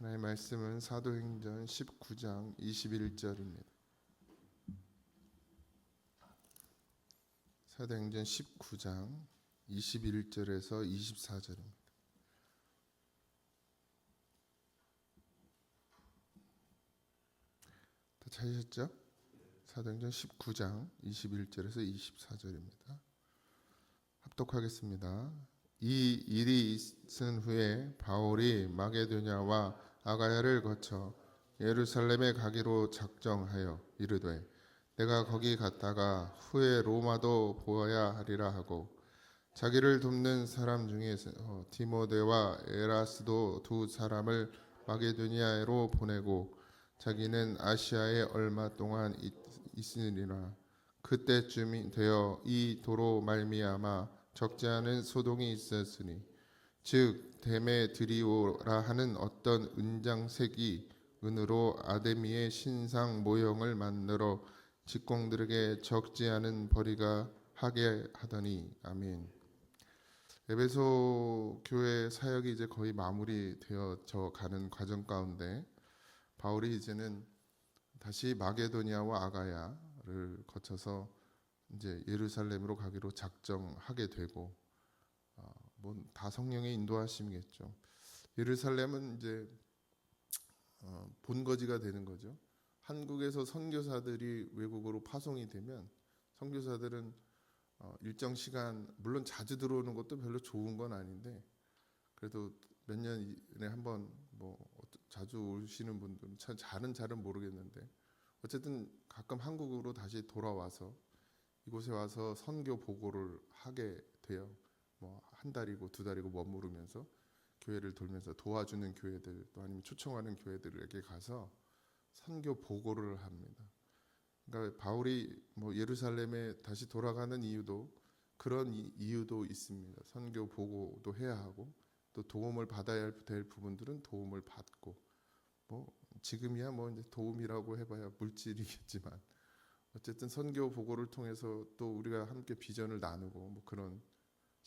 하나님의 말씀은 사도행전 19장 21절입니다. 사도행전 19장 21절에서 24절입니다. 다 찾으셨죠? 사도행전 19장 21절에서 24절입니다. 합독하겠습니다. 이 일이 있은 후에 바울이 마게도냐와 아가야를 거쳐 예루살렘에 가기로 작정하여 이르되 내가 거기 갔다가 후에 로마도 보아야 하리라 하고 자기를 돕는 사람 중에서 디모데와 에라스도 두 사람을 마게도니아로 보내고 자기는 아시아에 얼마 동안 있으리라. 그때쯤이 되어 이 도로 말미암아 적지 않은 소동이 있었으니 즉 데메드리오라 하는 어떤 은장색이 은으로 아데미의 신상 모형을 만들어 직공들에게 적지 않은 벌이가 하게 하더니 아멘. 에베소 교회 사역이 이제 거의 마무리되어져 가는 과정 가운데 바울이 이제는 다시 마게도니아와 아가야를 거쳐서 이제 예루살렘으로 가기로 작정하게 되고 뭐 다 성령의 인도하심이겠죠. 예루살렘은 이제 본거지가 되는 거죠. 한국에서 선교사들이 외국으로 파송이 되면 선교사들은 일정 시간 물론 자주 들어오는 것도 별로 좋은 건 아닌데 그래도 몇 년에 한번 뭐 자주 오시는 분들 잘은 모르겠는데 어쨌든 가끔 한국으로 다시 돌아와서 이곳에 와서 선교 보고를 하게 돼요. 뭐 한 달이고 두 달이고 머무르면서 교회를 돌면서 도와주는 교회들 또 아니면 초청하는 교회들에게 가서 선교 보고를 합니다. 그러니까 바울이 뭐 예루살렘에 다시 돌아가는 이유도 그런 이유도 있습니다. 선교 보고도 해야 하고 또 도움을 받아야 될 부분들은 도움을 받고 뭐 지금이야 뭐 이제 도움이라고 해봐야 물질이겠지만 어쨌든 선교 보고를 통해서 또 우리가 함께 비전을 나누고 뭐 그런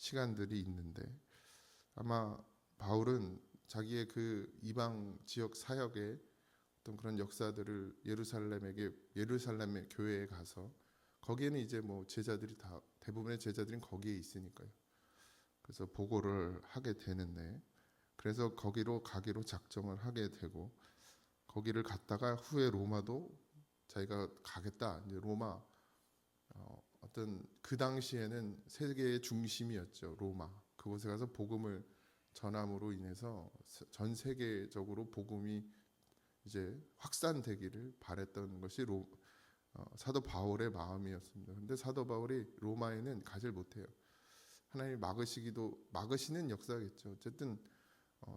시간들이 있는데 아마 바울은 자기의 그 이방 지역 사역의 어떤 그런 역사들을 예루살렘의 교회에 가서 거기에는 이제 뭐 제자들이 다 대부분의 제자들은 거기에 있으니까요. 그래서 보고를 하게 되는데 그래서 거기로 가기로 작정을 하게 되고 거기를 갔다가 후에 로마도 자기가 가겠다. 이제 로마 어떤 그 당시에는 세계의 중심이었죠. 로마. 그곳에 가서 복음을 전함으로 인해서 전 세계적으로 복음이 이제 확산되기를 바랬던 것이 사도 바울의 마음이었습니다. 근데 사도 바울이 로마에는 가질 못해요. 하나님이 막으시는 역사겠죠. 어쨌든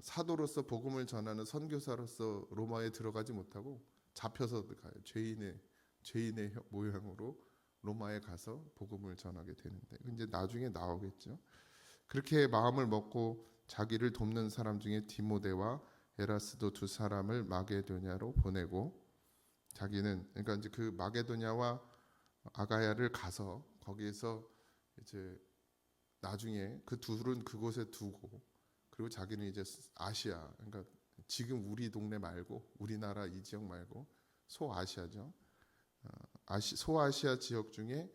사도로서 복음을 전하는 선교사로서 로마에 들어가지 못하고 잡혀서 가요. 죄인의 모양으로 로마에 가서 복음을 전하게 되는데 이제 나중에 나오겠죠. 그렇게 마음을 먹고 자기를 돕는 사람 중에 디모데와 에라스도 두 사람을 마게도냐로 보내고 자기는 그러니까 이제 그 마게도냐와 아가야를 가서 거기에서 이제 나중에 그 둘은 그곳에 두고 그리고 자기는 이제 아시아 그러니까 지금 우리 동네 말고 우리나라 이 지역 말고 소아시아죠. 소아시아 지역 중에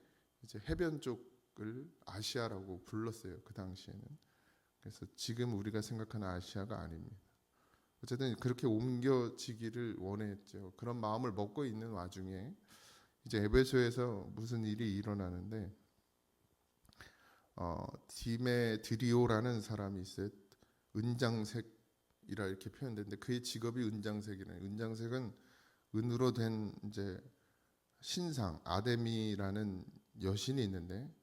이제 해변 쪽을 아시아라고 불렀어요. 그 당시에는. 그래서 지금 우리가 생각하는 아시아가 아닙니다. 어쨌든 그렇게 옮겨지기를 원했죠. 그런 마음을 먹고 있는 와중에 이제 에베소에서 무슨 일이 일어나는데 디메드리오라는 사람이 있어요. 은장색이라 이렇게 표현되는데 그의 직업이 은장색이라는 은장색은 은으로 된 이제 신상 아데미라는 여신이 있는데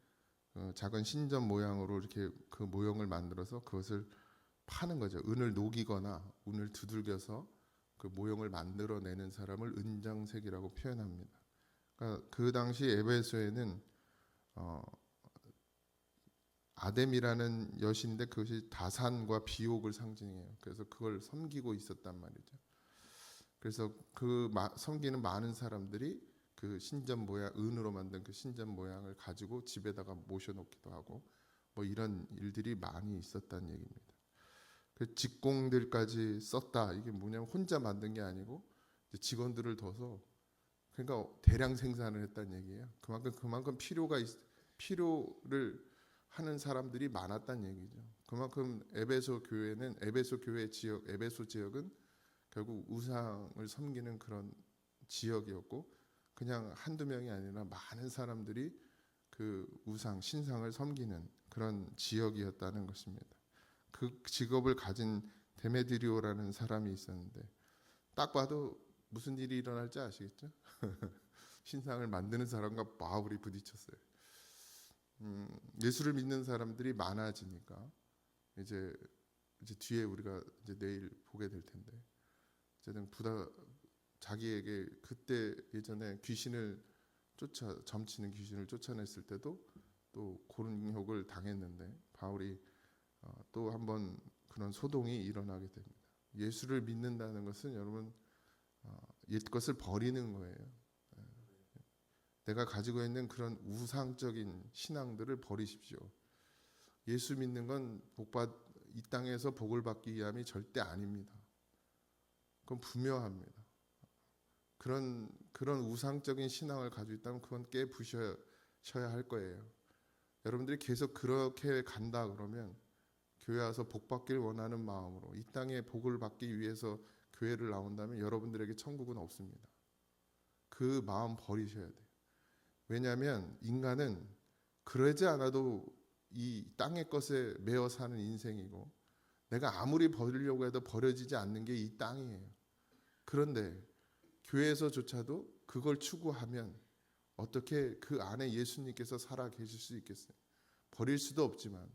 작은 신전 모양으로 이렇게 그 모형을 만들어서 그것을 파는 거죠. 은을 녹이거나 은을 두들겨서 그 모형을 만들어내는 사람을 은장색이라고 표현합니다. 그러니까 그 당시 에베소에는 아데미라는 여신인데 그것이 다산과 비옥을 상징해요. 그래서 그걸 섬기고 있었단 말이죠. 그래서 그 섬기는 많은 사람들이 그 신전 모양 은으로 만든 그 신전 모양을 가지고 집에다가 모셔놓기도 하고 뭐 이런 일들이 많이 있었다는 얘기입니다. 그 직공들까지 썼다. 이게 뭐냐면 혼자 만든 게 아니고 이제 직원들을 둬서 그러니까 대량 생산을 했다는 얘기예요. 그만큼 필요를 하는 사람들이 많았다는 얘기죠. 그만큼 에베소 교회 지역, 에베소 지역은 결국 우상을 섬기는 그런 지역이었고 그냥 한두 명이 아니라 많은 사람들이 그 우상, 신상을 섬기는 그런 지역이었다는 것입니다. 그 직업을 가진 데메드리오라는 사람이 있었는데 딱 봐도 무슨 일이 일어날지 아시겠죠? 신상을 만드는 사람과 바울이 부딪혔어요. 예수를 믿는 사람들이 많아지니까 이제 뒤에 우리가 이제 내일 보게 될 텐데 어쨌든 자기에게 그때 예전에 점치는 귀신을 쫓아냈을 때도 또 고문욕을 당했는데 바울이 또 한번 그런 소동이 일어나게 됩니다. 예수를 믿는다는 것은 여러분 옛 것을 버리는 거예요. 내가 가지고 있는 그런 우상적인 신앙들을 버리십시오. 예수 믿는 건 이 땅에서 복을 받기 위함이 절대 아닙니다. 그건 분명합니다. 그런 우상적인 신앙을 가지고 있다면 그건 깨부셔야 할 거예요. 여러분들이 계속 그렇게 간다 그러면 교회 와서 복 받길 원하는 마음으로 이 땅에 복을 받기 위해서 교회를 나온다면 여러분들에게 천국은 없습니다. 그 마음 버리셔야 돼요. 왜냐하면 인간은 그러지 않아도 이 땅의 것에 매어 사는 인생이고 내가 아무리 버리려고 해도 버려지지 않는 게 이 땅이에요. 그런데 교회에서조차도 그걸 추구하면 어떻게 그 안에 예수님께서 살아 계실 수 있겠어요? 버릴 수도 없지만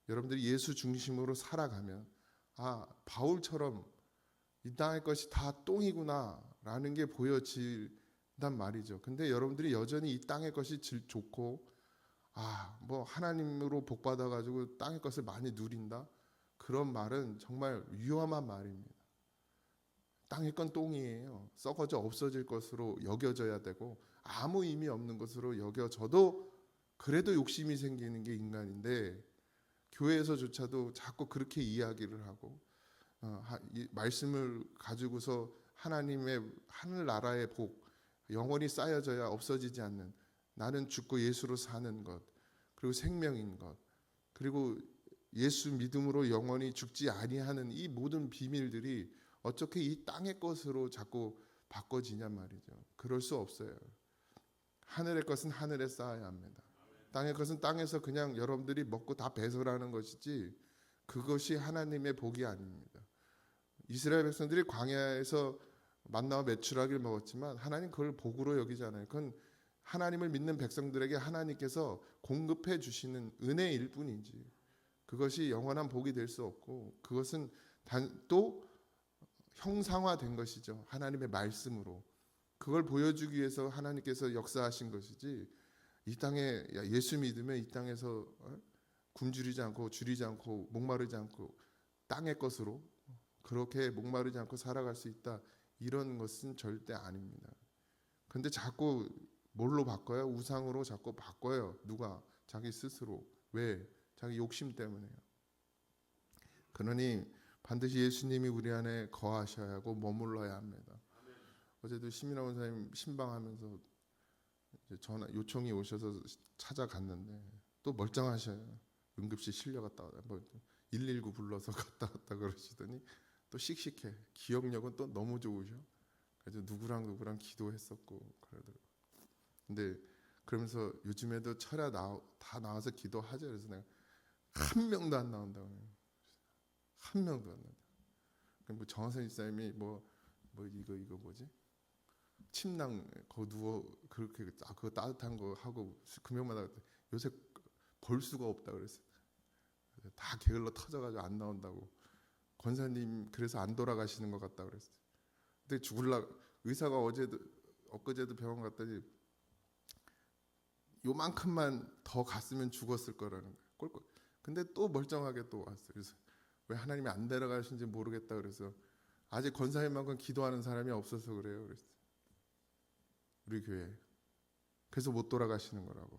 여러분들이 예수 중심으로 살아가면 바울처럼 이 땅의 것이 다 똥이구나라는 게 보여진단 말이죠. 근데 여러분들이 여전히 이 땅의 것이 좋고 뭐 하나님으로 복 받아가지고 땅의 것을 많이 누린다? 그런 말은 정말 위험한 말입니다. 땅의 건 똥이에요. 썩어져 없어질 것으로 여겨져야 되고 아무 의미 없는 것으로 여겨져도 그래도 욕심이 생기는 게 인간인데 교회에서조차도 자꾸 그렇게 이야기를 하고 말씀을 가지고서 하나님의 하늘나라의 복 영원히 쌓여져야 없어지지 않는 나는 죽고 예수로 사는 것 그리고 생명인 것 그리고 예수 믿음으로 영원히 죽지 아니하는 이 모든 비밀들이 어떻게 이 땅의 것으로 자꾸 바꿔지냔 말이죠. 그럴 수 없어요. 하늘의 것은 하늘에 쌓아야 합니다. 땅의 것은 땅에서 그냥 여러분들이 먹고 다 배설하는 것이지 그것이 하나님의 복이 아닙니다. 이스라엘 백성들이 광야에서 만나와 메추라기를 먹었지만 하나님 그걸 복으로 여기잖아요. 그건 하나님을 믿는 백성들에게 하나님께서 공급해 주시는 은혜일 뿐이지 그것이 영원한 복이 될 수 없고 그것은 또 형상화된 것이죠. 하나님의 말씀으로 그걸 보여주기 위해서 하나님께서 역사하신 것이지 이 땅에 예수 믿으면 이 땅에서 굶주리지 않고 줄이지 않고 목마르지 않고 땅의 것으로 그렇게 목마르지 않고 살아갈 수 있다 이런 것은 절대 아닙니다. 근데 자꾸 뭘로 바꿔요? 우상으로 자꾸 바꿔요. 누가? 자기 스스로. 왜? 자기 욕심 때문에요. 그러니 반드시 예수님이 우리 안에 거하셔야 하고 머물러야 합니다. 어제도 시민아 원사님 신방하면서 전화 요청이 오셔서 찾아갔는데 또 멀쩡하셔요. 응급실 실려갔다 왔다. 119 불러서 갔다 왔다 그러시더니 또 씩씩해. 기억력은 또 너무 좋으셔. 그래서 누구랑 기도했었고 그러더라고요. 근데 그러면서 요즘에도 철야 다 나와서 기도하죠. 그래서 내가 한 명도 안 나온다고 해요. 한 명도 안 나온다. 뭐 정하선 집사님이 이거 뭐지? 침낭 거 누워 그렇게 그거 따뜻한 거 하고 금요일마다 요새 볼 수가 없다 그랬어요. 다 게을러 터져가지고 안 나온다고. 권사님 그래서 안 돌아가시는 것 같다 그랬어요. 근데 의사가 엊그제도 병원 갔더니 요만큼만 더 갔으면 죽었을 거라는 거예요. 근데 또 멀쩡하게 또 왔어요. 그래서 왜 하나님이 안 데려가신지 모르겠다 그래서 아직 권사님만큼 기도하는 사람이 없어서 그래요. 그랬어요. 우리 교회. 그래서 못 돌아가시는 거라고.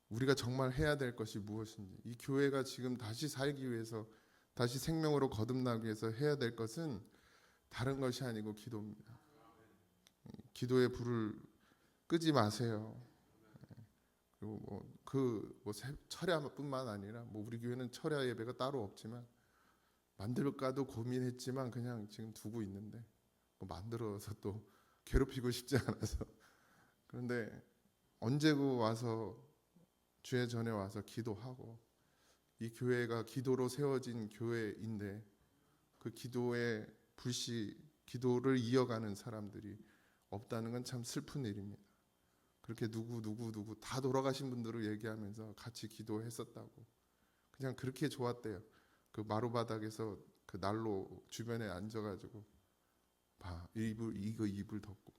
우리가 정말 해야 될 것이 무엇인지, 이 교회가 지금 다시 살기 위해서, 다시 생명으로 거듭나기 위해서 해야 될 것은 다른 것이 아니고 기도입니다. 기도의 불을 끄지 마세요. 그리고 철야뿐만 아니라 우리 교회는 철야 예배가 따로 없지만 만들까도 고민했지만 그냥 지금 두고 있는데 만들어서 또 괴롭히고 싶지 않아서. 그런데 언제고 와서 주의 전에 와서 기도하고, 이 교회가 기도로 세워진 교회인데 그 기도의 기도를 이어가는 사람들이 없다는 건 참 슬픈 일입니다. 그렇게 누구 다 돌아가신 분들을 얘기하면서 같이 기도했었다고, 그냥 그렇게 좋았대요. 그 마루바닥에서 그 난로 주변에 앉아가지고 이불 덮고,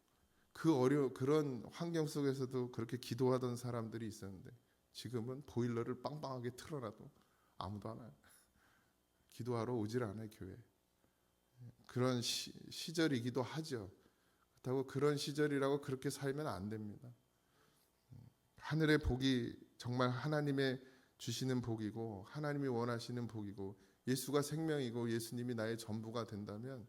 그런 환경 속에서도 그렇게 기도하던 사람들이 있었는데 지금은 보일러를 빵빵하게 틀어놔도 아무도 안 와요. 기도하러 오질 않아요, 교회. 그런 시절이기도 하죠. 그렇다고 그런 시절이라고 그렇게 살면 안 됩니다. 하늘의 복이 정말 하나님의 주시는 복이고, 하나님이 원하시는 복이고, 예수가 생명이고 예수님이 나의 전부가 된다면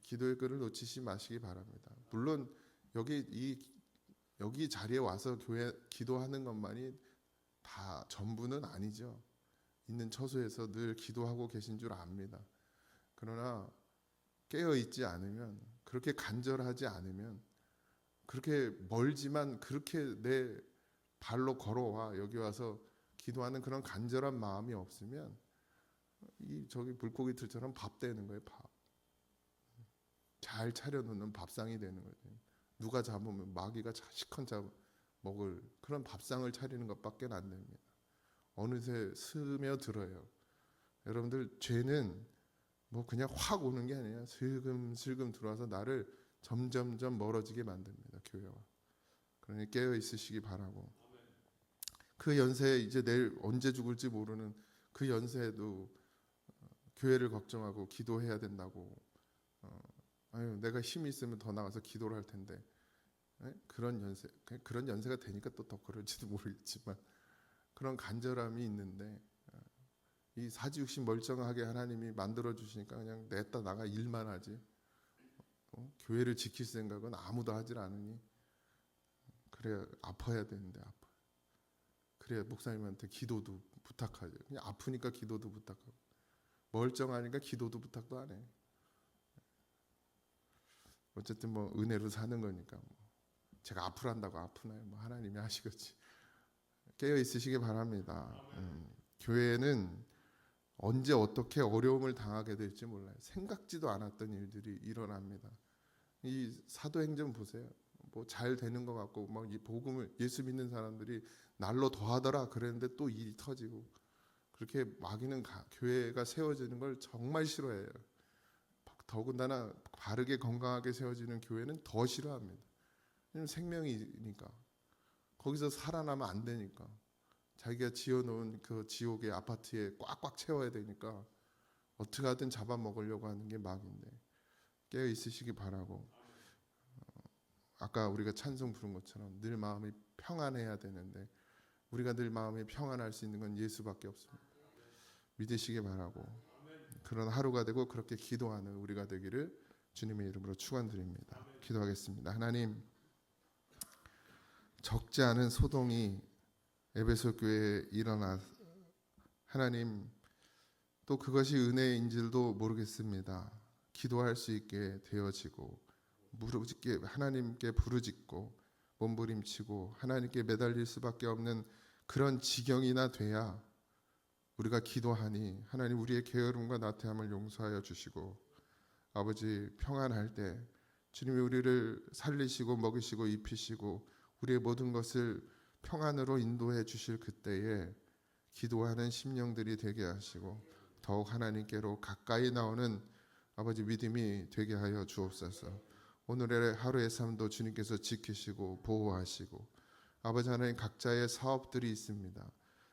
기도의 끈을 놓치지 마시기 바랍니다. 물론 여기 자리에 와서 교회 기도하는 것만이 다 전부는 아니죠. 있는 처소에서 늘 기도하고 계신 줄 압니다. 그러나 깨어 있지 않으면, 그렇게 간절하지 않으면, 그렇게 멀지만 그렇게 내 발로 걸어와 여기 와서 기도하는 그런 간절한 마음이 없으면 저기 물고기들처럼 밥 되는 거예요. 밥. 잘 차려놓는 밥상이 되는 거죠. 누가 잡으면 마귀가 시컨 잡아 먹을 그런 밥상을 차리는 것밖에 안 됩니다. 어느새 스며들어요. 여러분들, 죄는 그냥 확 오는 게 아니라 슬금슬금 들어와서 나를 점점점 멀어지게 만듭니다. 교회와. 그러니 깨어 있으시기 바라고, 그 연세에 이제 내일 언제 죽을지 모르는 그 연세에도 교회를 걱정하고 기도해야 된다고, 내가 힘이 있으면 더 나가서 기도를 할 텐데, 그런 연세가 되니까 또 더 그럴지도 모르겠지만 그런 간절함이 있는데, 이 사지육신 멀쩡하게 하나님이 만들어 주시니까 그냥 냈다 나가 일만 하지, 교회를 지킬 생각은 아무도 하질 않으니, 그래야 아파야 되는데 그래야 목사님한테 기도도 부탁하죠. 그냥 아프니까 기도도 부탁하고, 멀쩡하니까 기도도 부탁도 안 해. 어쨌든 은혜로 사는 거니까 제가 아프란다고 아프나요? 하나님이 하시겠지. 깨어 있으시기 바랍니다. 교회는 언제 어떻게 어려움을 당하게 될지 몰라요. 생각지도 않았던 일들이 일어납니다. 이 사도행전 보세요. 잘 되는 것 같고 이 복음을, 예수 믿는 사람들이 날로 더하더라 그랬는데 또 일이 터지고, 그렇게 마귀는 교회가 세워지는 걸 정말 싫어해요. 더군다나 바르게 건강하게 세워지는 교회는 더 싫어합니다. 왜냐하면 생명이니까, 거기서 살아나면 안 되니까, 자기가 지어놓은 그 지옥의 아파트에 꽉꽉 채워야 되니까 어떻게 하든 잡아먹으려고 하는 게 마귀인데, 깨어 있으시기 바라고, 아까 우리가 찬송 부른 것처럼 늘 마음이 평안해야 되는데, 우리가 늘 마음이 평안할 수 있는 건 예수밖에 없습니다. 믿으시기 바라고, 그런 하루가 되고 그렇게 기도하는 우리가 되기를 주님의 이름으로 축원드립니다. 기도하겠습니다. 하나님, 적지 않은 소동이 에베소 교회에 일어나, 하나님, 또 그것이 은혜인 줄도 모르겠습니다. 기도할 수 있게 되어지고, 하나님께 부르짖고 몸부림치고 하나님께 매달릴 수밖에 없는 그런 지경이나 돼야 우리가 기도하니, 하나님 우리의 게으름과 나태함을 용서하여 주시고, 아버지, 평안할 때 주님이 우리를 살리시고 먹이시고 입히시고 우리의 모든 것을 평안으로 인도해 주실 그때에 기도하는 심령들이 되게 하시고, 더욱 하나님께로 가까이 나오는 아버지 믿음이 되게 하여 주옵소서. 오늘의 하루의 삶도 주님께서 지키시고 보호하시고, 아버지 하나님, 각자의 사업들이 있습니다.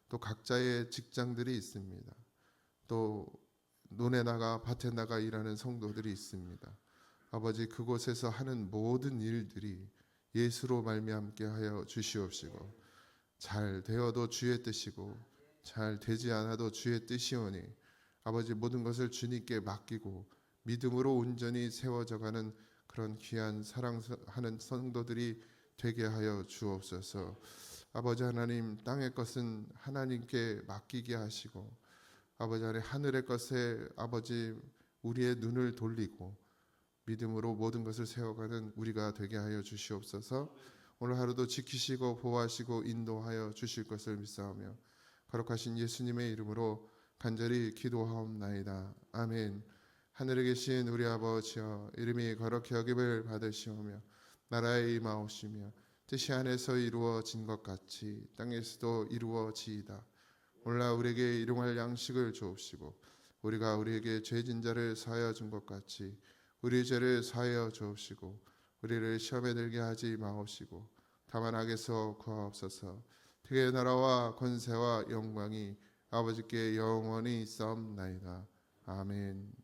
또 각자의 직장들이 있습니다. 또 논에 나가 밭에 나가 일하는 성도들이 있습니다. 아버지, 그곳에서 하는 모든 일들이 예수로 말미암게 하여 주시옵시고, 잘 되어도 주의 뜻이고 잘 되지 않아도 주의 뜻이오니 아버지 모든 것을 주님께 맡기고 믿음으로 온전히 세워져가는 그런 귀한 사랑하는 성도들이 되게 하여 주옵소서. 아버지 하나님, 땅의 것은 하나님께 맡기게 하시고 아버지 하늘의 것에 아버지 우리의 눈을 돌리고 믿음으로 모든 것을 세워가는 우리가 되게 하여 주시옵소서. 오늘 하루도 지키시고 보호하시고 인도하여 주실 것을 믿사오며 거룩하신 예수님의 이름으로 간절히 기도하옵나이다. 아멘. 하늘에 계신 우리 아버지여, 이름이 거룩히 여김을 받으시오며 나라의 임하옵시며 뜻이 하늘에서 이루어진 것 같이 땅에서도 이루어지이다. 오늘날 우리에게 일용할 양식을 주옵시고 우리가 우리에게 죄진 자를 사하여 준 것 같이 우리의 죄를 사하여 주옵시고 우리를 시험에 들게 하지 마옵시고 다만 악에서 구하옵소서. 그의 나라와 권세와 영광이 아버지께 영원히 있사옵나이다. 아멘.